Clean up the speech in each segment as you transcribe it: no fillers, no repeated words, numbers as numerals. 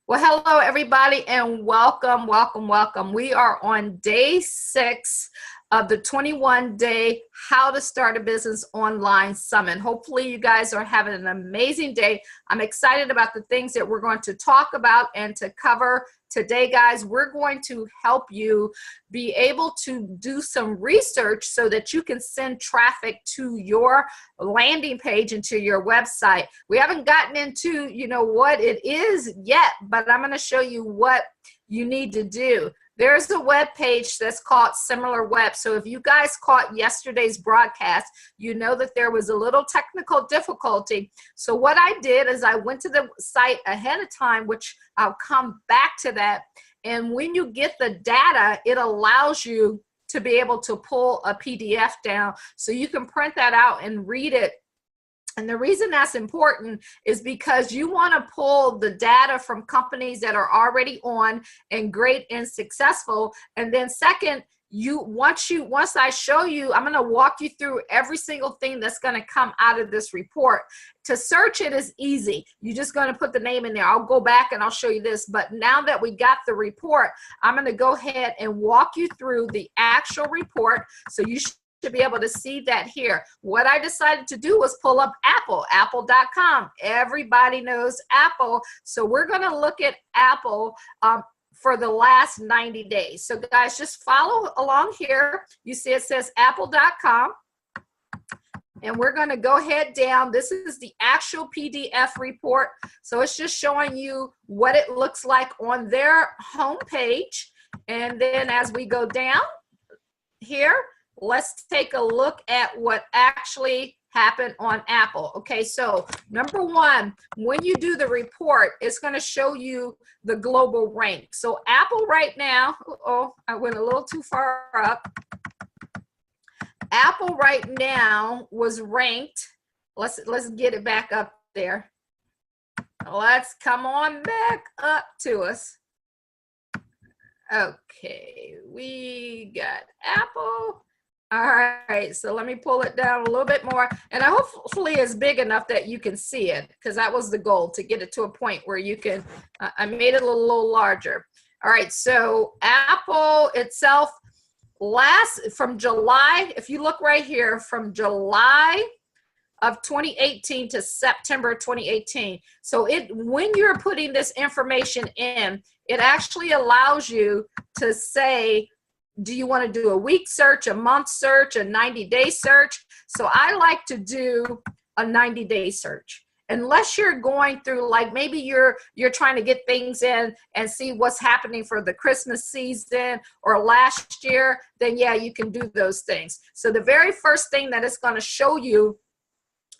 Well, hello, everybody, and welcome, welcome, welcome. We are on day 6 of the 21-day How to Start a Business Online Summit. Hopefully, you guys are having an amazing day. I'm excited about the things that we're going to talk about and to cover today, guys. We're going to help you be able to do some research so that you can send traffic to your landing page and to your website. We haven't gotten into, what it is yet, but I'm going to show you what you need to do. There's a web page that's called SimilarWeb. So if you guys caught yesterday's broadcast, you know that there was a little technical difficulty. So what I did is I went to the site ahead of time, which I'll come back to that. And when you get the data, it allows you to be able to pull a PDF down so you can print that out and read it. And the reason that's important is because you want to pull the data from companies that are already on and great and successful. And then second, once I show you, I'm going to walk you through every single thing that's going to come out of this report. To search it is easy. You're just going to put the name in there. I'll go back and I'll show you this. But now that we got the report, I'm going to go ahead and walk you through the actual report. So you should be able to see that here. What I decided to do was pull up apple.com. Everybody knows Apple. So we're going to look at Apple for the last 90 days. So guys, just follow along here. You see it says apple.com. And we're going to go ahead down. This is the actual PDF report. So it's just showing you what it looks like on their homepage. And then as we go down here, let's take a look at what actually happened on Apple. Okay, so number one, when you do the report, it's going to show you the global rank. So Apple right now, I went a little too far up. Apple right now was ranked. Let's get it back up there. Let's come on back up to us. Okay, we got Apple. All right, so let me pull it down a little bit more, and hopefully it's big enough that you can see it, because that was the goal, to get it to a point where you can, I made it a little larger. All right, so Apple itself, from July, if you look right here, from July of 2018 to September 2018. So when you're putting this information in, it actually allows you to say, do you want to do a week search, a month search, a 90-day search? So I like to do a 90-day search. Unless you're going through, like maybe you're trying to get things in and see what's happening for the Christmas season or last year, then yeah, you can do those things. So the very first thing that it's going to show you,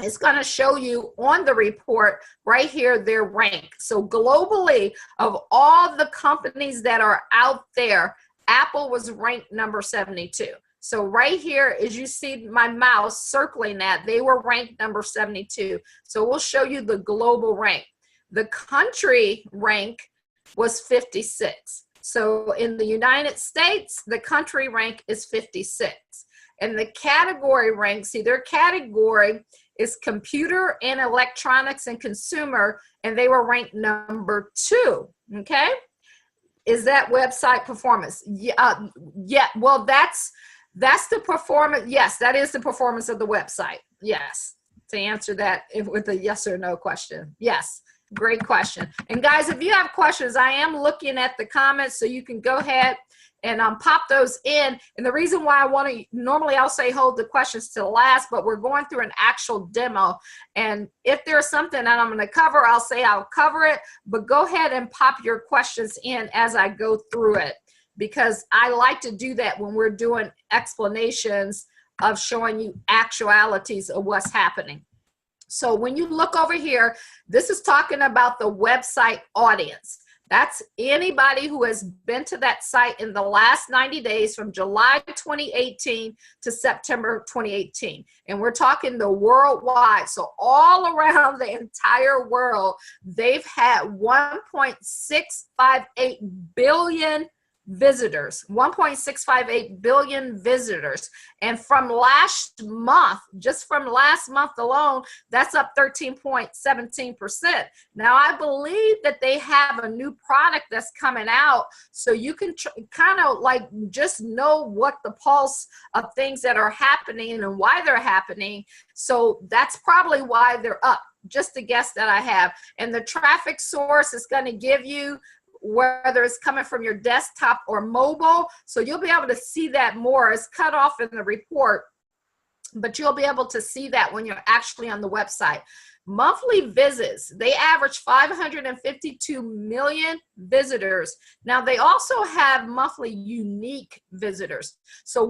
it's going to show you on the report right here their rank. So globally, of all the companies that are out there, Apple was ranked number 72. So right here, as you see my mouse circling that, they were ranked number 72. So we'll show you the global rank. The country rank was 56. So in the United States, the country rank is 56. And the category rank, see, their category is computer and electronics and consumer, and they were ranked number 2, okay? Is that website performance? Yeah, well, that's the performance. Yes, that is the performance of the website. Yes, to answer that with a yes or no question. Yes, great question. And guys, if you have questions, I am looking at the comments, so you can go ahead and pop those in. And the reason why I want to, normally I'll say hold the questions to last, but we're going through an actual demo. And if there's something that I'm going to cover, I'll say I'll cover it, but go ahead and pop your questions in as I go through it, because I like to do that when we're doing explanations of showing you actualities of what's happening. So when you look over here, this is talking about the website audience. That's anybody who has been to that site in the last 90 days from July 2018 to September 2018. And we're talking the worldwide. So all around the entire world, they've had 1.658 billion visitors, 1.658 billion visitors. And from last month, just from last month alone, that's up 13.17%. Now, I believe that they have a new product that's coming out, so you can kind of like just know what the pulse of things that are happening and why they're happening. So that's probably why they're up, just a guess that I have. And the traffic source is going to give you whether it's coming from your desktop or mobile. So you'll be able to see that more. It's cut off in the report, but you'll be able to see that when you're actually on the website. Monthly visits, they average 552 million visitors. Now they also have monthly unique visitors. So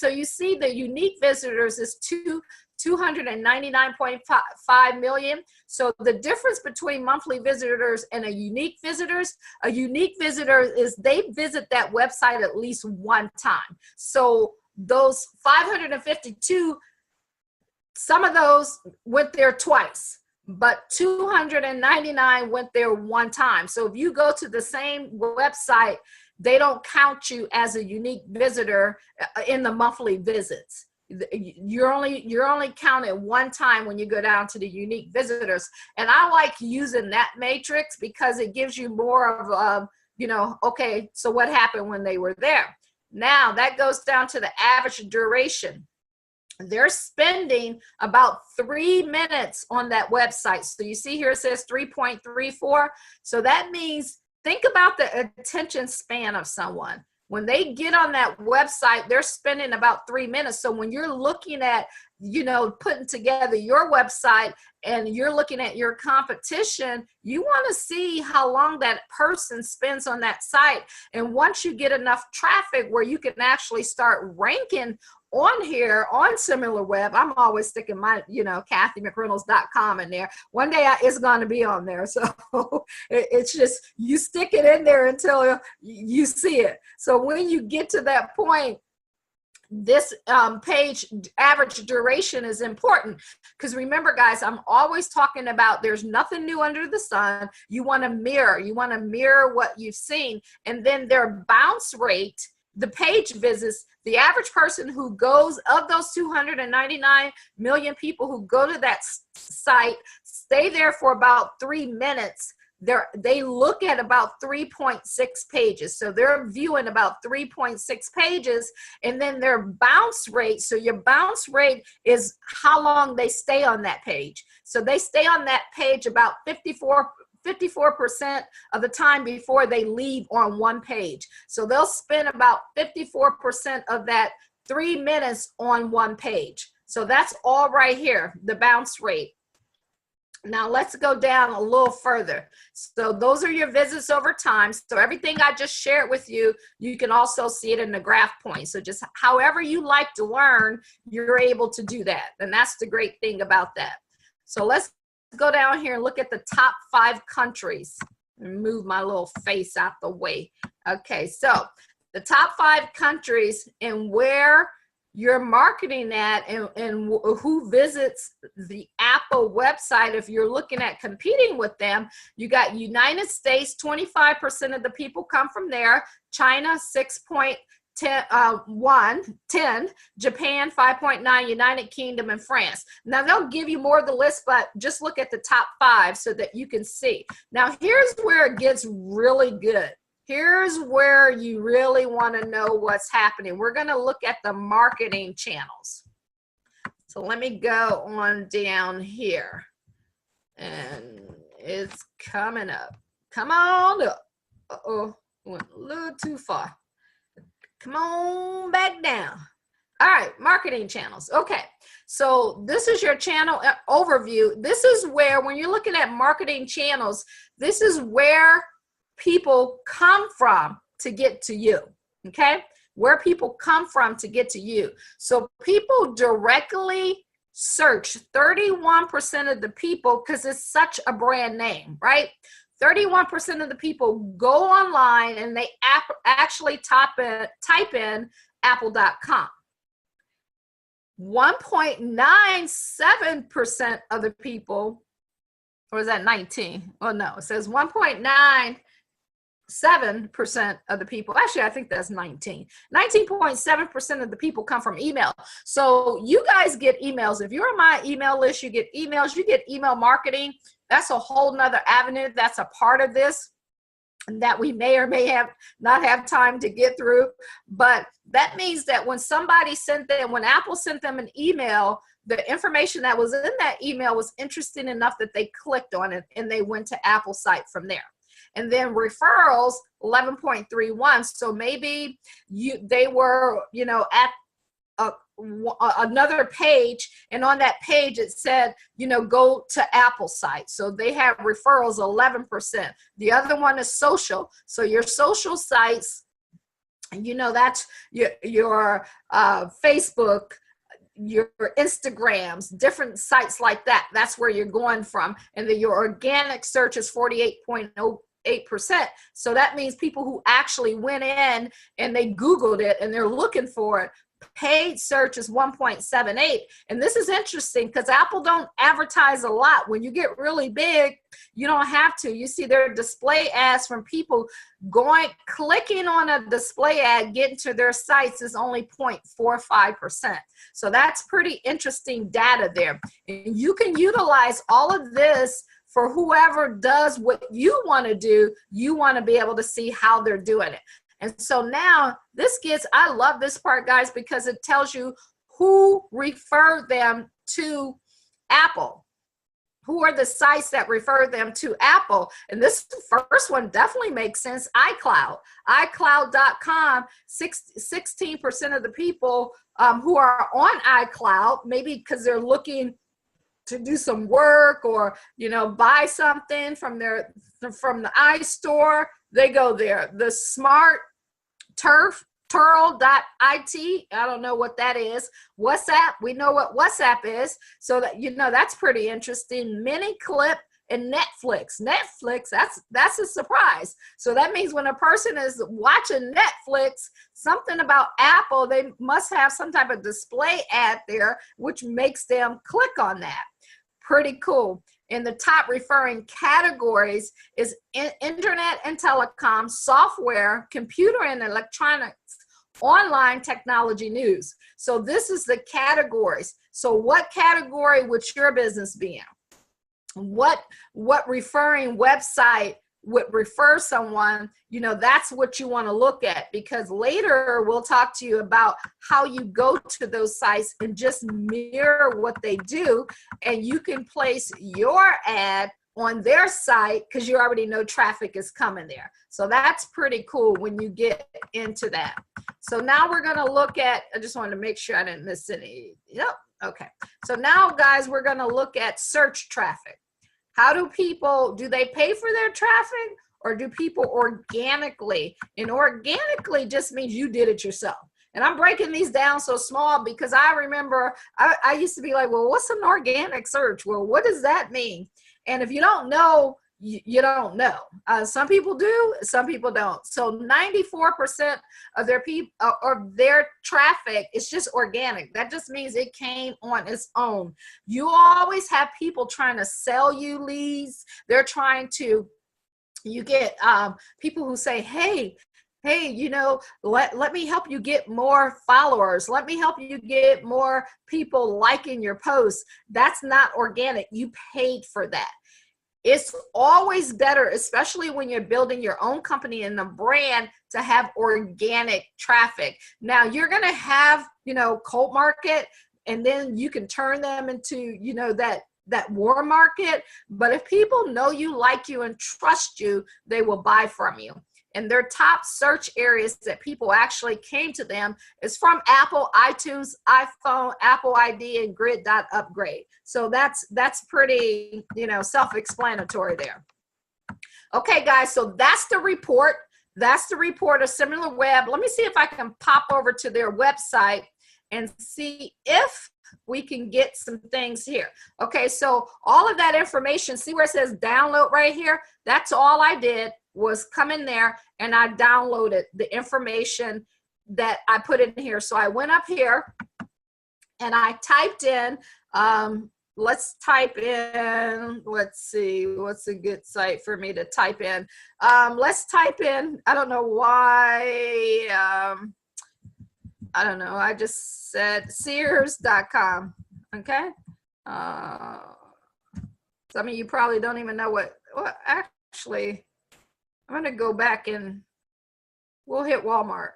you see the unique visitors is 299.5 million. So the difference between monthly visitors and a unique visitor is they visit that website at least one time. So those 552, some of those went there twice, but 299 went there one time. So if you go to the same website, they don't count you as a unique visitor in the monthly visits. You're only counted one time when you go down to the unique visitors. And I like using that matrix because it gives you more of okay, so what happened when they were there? Now that goes down to the average duration. They're spending about 3 minutes on that website. So you see here it says 3.34. So that means, think about the attention span of someone. When they get on that website, they're spending about 3 minutes. So when you're looking at, putting together your website and you're looking at your competition, you want to see how long that person spends on that site. And once you get enough traffic where you can actually start ranking on here on SimilarWeb, I'm always sticking my, CathyMcReynolds.com in there. One day it's going to be on there. So it's just, you stick it in there until you see it. So when you get to that point, this page average duration is important, because remember, guys, I'm always talking about there's nothing new under the sun. You want to mirror what you've seen, and then their bounce rate, the page visits, the average person who goes, of those 299 million people who go to that site, stay there for about 3 minutes. They look at about 3.6 pages. So they're viewing about 3.6 pages, and then their bounce rate. So your bounce rate is how long they stay on that page. So they stay on that page about 54% of the time before they leave on one page. So they'll spend about 54% of that 3 minutes on one page. So that's all right here, the bounce rate. Now let's go down a little further. So those are your visits over time. So everything I just shared with you, you can also see it in the graph point. So just however you like to learn, you're able to do that. And that's the great thing about that. So let's go down here and look at the top 5 countries and move my little face out the way. Okay, so the top 5 countries and where you're marketing at and who visits the Apple website. If you're looking at competing with them, you got United States, 25% of the people come from there. China, 6.10, Japan 5.9, United Kingdom, and France. Now they'll give you more of the list, but just look at the top 5 so that you can see. Now here's where it gets really good. Here's where you really want to know what's happening. We're going to look at the marketing channels. So let me go on down here, and it's coming up. Come on up. Uh-oh, went a little too far. Come on back down. All right, marketing channels. Okay, so this is your channel overview. This is where, when you're looking at marketing channels, this is where people come from to get to you. Okay, where people come from to get to you. So people directly search, 31% of the people, because it's such a brand name, right? 31% of the people go online and they actually type in apple.com. 1.97% of the people, or is that 19? Oh no, it says 1.9 7% of the people, actually, I think that's 19.7% of the people come from email. So you guys get emails. If you're on my email list, you get emails, you get email marketing. That's a whole nother avenue. That's a part of this that we may or may have not have time to get through. But that means that when somebody sent them, when Apple sent them an email, the information that was in that email was interesting enough that they clicked on it and they went to Apple's site from there. And then referrals, 11.31. So maybe they were, at another page, and on that page it said, go to Apple site. So they have referrals 11%. The other one is social. So your social sites, that's your Facebook, your Instagrams, different sites like that. That's where you're going from. And then your organic search is 48.08%. So that means people who actually went in and they Googled it and they're looking for it. Paid search is 1.78. And this is interesting because Apple don't advertise a lot. When you get really big, you don't have to. You see their display ads from people clicking on a display ad, getting to their sites is only 0.45%. So that's pretty interesting data there. And you can utilize all of this for whoever does what you want to do. You want to be able to see how they're doing it. And so now I love this part, guys, because it tells you who referred them to Apple. Who are the sites that refer them to Apple? And this first one definitely makes sense. iCloud. iCloud.com, 16% of the people who are on iCloud, maybe because they're looking to do some work or, buy something from the iStore, they go there. The smart Turl.it, I don't know what that is. WhatsApp, we know what WhatsApp is. So that, that's pretty interesting. MiniClip and Netflix. Netflix, that's a surprise. So that means when a person is watching Netflix, something about Apple, they must have some type of display ad there, which makes them click on that. Pretty cool. In the top referring categories is internet and telecom, software, computer and electronics, online technology, news. So this is the categories. So what category would your business be in? What referring website would refer someone? That's what you want to look at, because later we'll talk to you about how you go to those sites and just mirror what they do, and you can place your ad on their site because you already know traffic is coming there. So that's pretty cool when you get into that. So now we're going to look at, I just wanted to make sure I didn't miss any. Yep. Okay. So now, guys, we're going to look at search traffic. How do they pay for their traffic, or do people organically? And organically just means you did it yourself. And I'm breaking these down so small because I remember I used to be like, well, what's an organic search? Well, what does that mean? And if you don't know, you don't know. Some people do, some people don't. So 94% of their traffic is just organic. That just means it came on its own. You always have people trying to sell you leads. You get people who say, hey, let me help you get more followers. Let me help you get more people liking your posts. That's not organic. You paid for that. It's always better, especially when you're building your own company and the brand, to have organic traffic. Now you're going to have, cold market, and then you can turn them into, that warm market. But if people know you, like you, and trust you, they will buy from you. And their top search areas that people actually came to them is from Apple, iTunes, iPhone, Apple ID, and grid.upgrade. So that's pretty, self-explanatory there. Okay, guys, so that's the report. That's the report of SimilarWeb. Let me see if I can pop over to their website and see if we can get some things here. Okay, so all of that information, see where it says download right here? That's all I did, was come in there and I downloaded the information that I put in here. So I went up here and I typed in let's type in, let's see, what's a good site for me to type in? Let's type in, I don't know why, I don't know, I just said Sears.com, okay? Some of you probably don't even know what actually, I'm gonna go back and we'll hit Walmart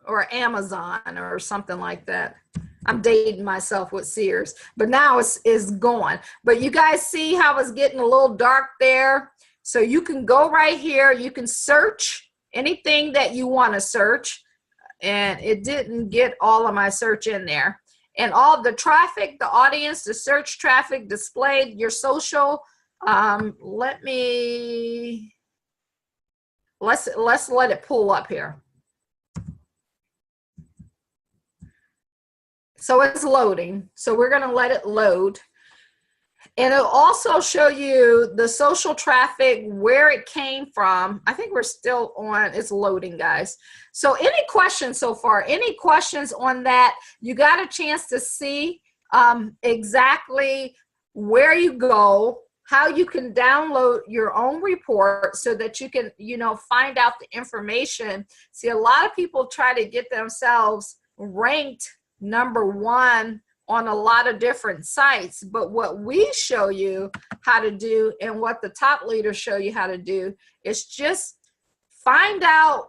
or Amazon or something like that. I'm dating myself with Sears, but now it's gone. But you guys see how it's getting a little dark there? So you can go right here. You can search anything that you want to search. And it didn't get all of my search in there. And all the traffic, the audience, the search traffic displayed, your social. Let's let it pull up here. So it's loading. So we're going to let it load. And it'll also show you the social traffic, where it came from. I think we're still on, it's loading, guys. So any questions so far? Any questions on that? You got a chance to see exactly where you go, how you can download your own report so that you can, you know, find out the information. See, a lot of people try to get themselves ranked #1 on a lot of different sites, but what we show you how to do and what the top leaders show you how to do is just find out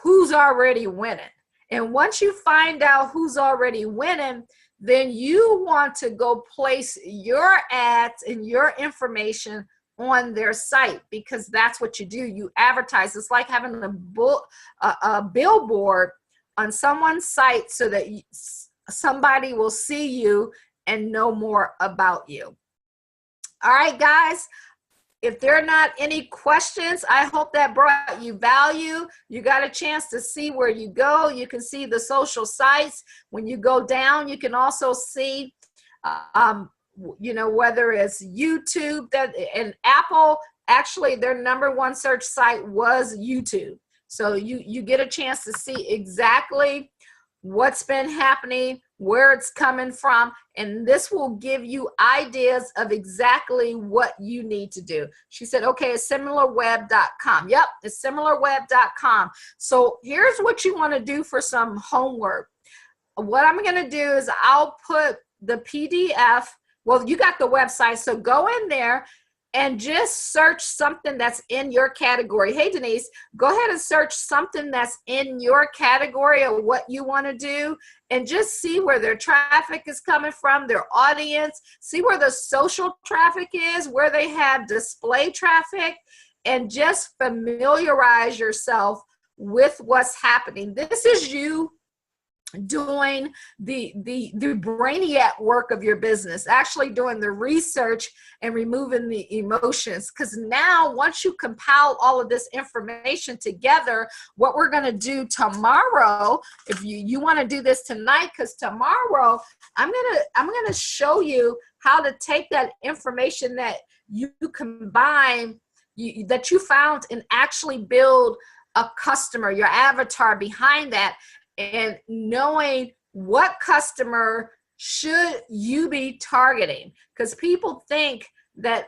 who's already winning. And once you find out who's already winning, then you want to go place your ads and your information on their site, because that's what you do. You advertise. It's like having a billboard on someone's site so that somebody will see you and know more about you. All right, guys, if there are not any questions, I hope that brought you value. You got a chance to see where you go. You can see the social sites. When you go down, you can also see, you know, whether it's YouTube, and Apple, actually their #1 search site was YouTube. So you get a chance to see exactly what's been happening, where it's coming from, and this will give you ideas of exactly what you need to do. She said, okay, it's SimilarWeb.com. Yep, it's SimilarWeb.com. So here's what you want to do for some homework. What I'm going to do is I'll put the PDF, well, you got the website, so go in there and just search something that's in your category. Hey, Denise, go ahead and search something that's in your category of what you want to do, and just see where their traffic is coming from, their audience, see where the social traffic is, where they have display traffic, and just familiarize yourself with what's happening. This is you doing the brainiac work of your business, actually doing the research and removing the emotions. Because now, once you compile all of this information together, what we're going to do tomorrow, if you want to do this tonight, because tomorrow I'm gonna show you how to take that information that you combine, that you found, and actually build a customer, your avatar behind that, and knowing what customer should you be targeting. Because people think that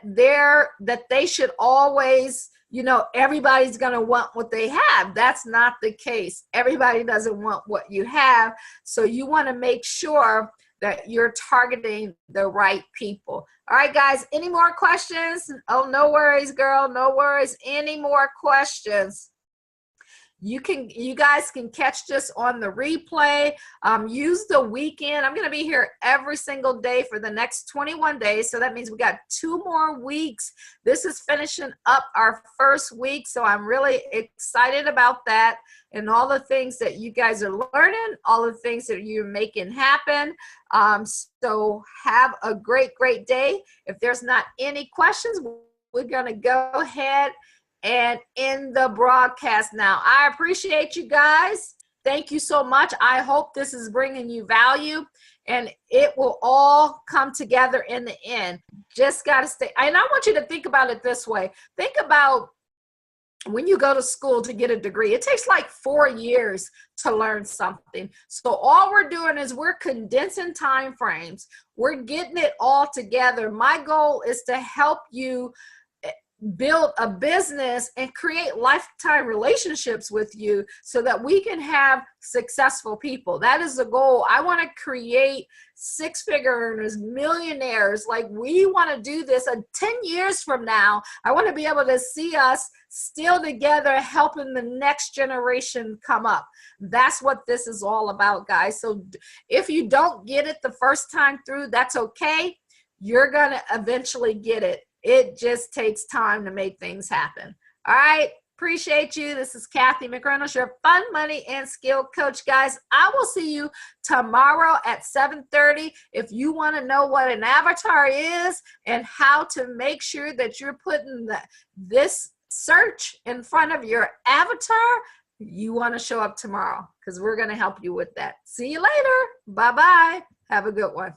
they should always, you know, everybody's going to want what they have. That's not the case. Everybody doesn't want what you have. So you want to make sure that you're targeting the right people. All right, guys, any more questions? Oh, no worries, girl, no worries. Any more questions? You guys can catch this on the replay. Use the weekend. I'm going to be here every single day for the next 21 days. So that means we got 2 more weeks. This is finishing up our first week. So I'm really excited about that, and all the things that you guys are learning, all the things that you're making happen. So have a great, great day. If there's not any questions, we're going to go ahead and end the broadcast now. I appreciate you guys. Thank you so much. I hope this is bringing you value, and it will all come together in the end. Just got to stay. And I want you to think about it this way. Think about when you go to school to get a degree, it takes like 4 years to learn something. So all we're doing is we're condensing time frames. We're getting it all together. My goal is to help you build a business and create lifetime relationships with you so that we can have successful people. That is the goal. I want to create six-figure earners, millionaires. Like, we want to do this. And 10 years from now, I want to be able to see us still together, helping the next generation come up. That's what this is all about, guys. So if you don't get it the first time through, that's okay. You're going to eventually get it. It just takes time to make things happen. All right. Appreciate you. This is Cathy McReynolds, your fun, money, and skill coach, guys. I will see you tomorrow at 7:30. If you want to know what an avatar is and how to make sure that you're putting this search in front of your avatar, you want to show up tomorrow because we're going to help you with that. See you later. Bye-bye. Have a good one.